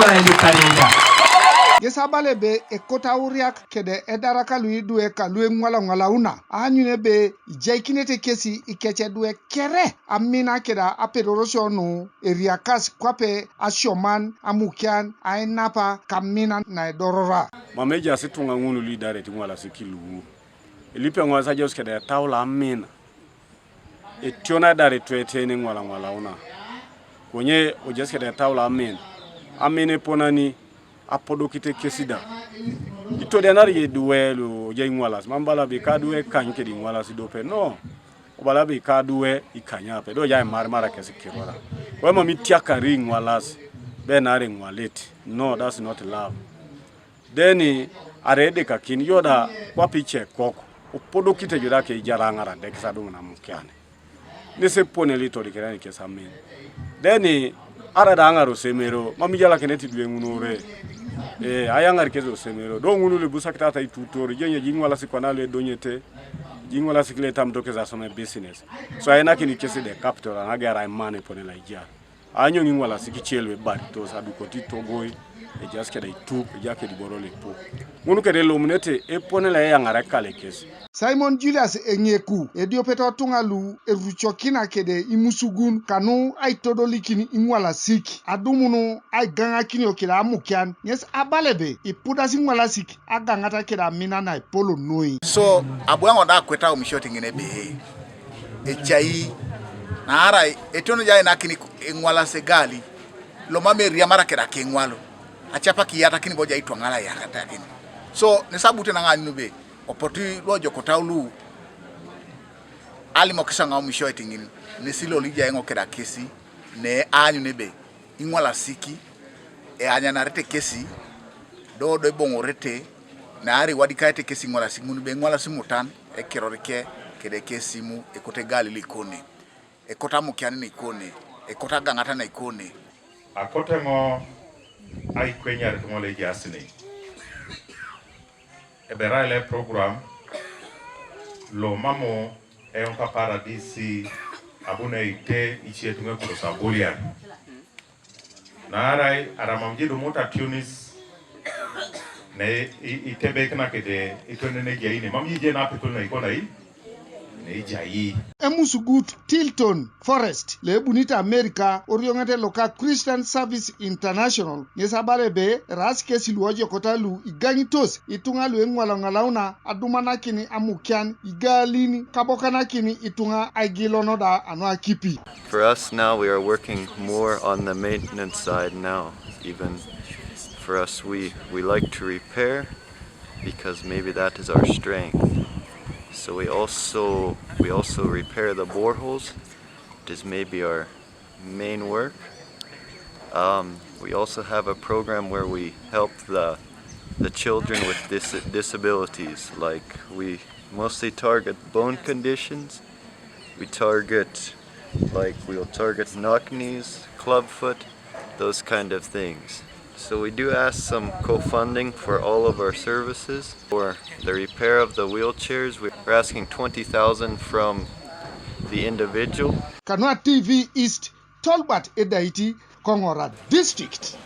bara ili karega. Gesabale be ekota Auriak kede Aidar kalui duwe kalue ngwala una. Anyune be jaikinete kesi ikeche duwe kere amina keda aperorosho no eriakas kwape ashoman amukian ainapa kamina na dorora. Mameja situnga ngunu lidare Ingwalasik lugu. Elipe ngwaza jos kede taula amina. Etiona dare tuetene ngwala una. Kwenye ojes kede taula amina. Amine ponani apodokite kesida. Ito denari ye duelo je Ingwalas. Mambala be kaduwe kanke di Ingwalas dope. No. Obala be kaduwe ikanyape. Do ya mara kesi kirora. Wema mitiaka ri Ingwalas. Benare Ingwaleti. No, that's not love. Then arede kakin yoda wapiche koko. Opodokite yoda ke ijarangara dekisadu na mukiane. Nese pone lito dikirani kesamin. Then arada angaro semero. Mamijala keneti duwe ngunure. Ayangar kezo semero. Do ngunule busakitata itutori. Jenye Ingwalasik kwanale donyete. Ingwalasik le tam doke za some business. So ayana ni kesi de capital anagara imane pone la ija. Anyo Ingwalasik chelwe barito sadukoti togoy. Ejaske da itu ejake di borole po. Ngunu kede lomunete epone la yangara kale kesi. Simon Julius Enyeku ediopeto tungalu eruchokina kede imusugun kanu aitodolikini Ingwalasik adumunu ai ganga kini okira amukian yes abalebe ipuda Ingwalasik agangata keda mina na polo noi. So abuango da kweta umishoti ngine be echai na ara etono jai nakini Ingwalasik gali lo mame riamara keda kengwalo achapa kiyata kini boja itwa ngala yakata kini. So nesabute na ngani nube opoti lojo kotaulu ali mokisa nga umisho etingini nesilo lija yengo keda kesi ne anyu nebe Ingwalasik anya narete kesi do bongorete na ari wadika ete kesi Ingwalasik munube Ingwalasik mutan ekirorike kede kesi mu ekote gali likone ekota mukiani na ikone ekota gangata na ikone akote ngo ai kwenyar ngole jasini eberale program lo mamo e un paradisi abune ite ichietunge kurosa bolia narai aramamjidu mota tunis ne itebe kana kede itonene jaini mamjije na petona ikona hii ne jai Emusugut Tilton Forest le bunita America oriongate loka Christian Service International nesabare be raske siluoje kotalu iganyitos itunga lu ngwala adumana kini amukian igalini kabokana kini itunga agilono da anwa kipi. For us now, we are working more on the maintenance side now. Even for us, we like to repair because maybe that is our strength. So we also repair the boreholes. It is maybe our main work. We also have a program where we help the children with disabilities. Like we mostly target bone conditions. We'll target knock-knees, clubfoot, those kind of things. So we do ask some co-funding for all of our services. For the repair of the wheelchairs, we're asking 20,000 from the individual. Kanwa TV East, Tolbert Edaiti, Kongora District.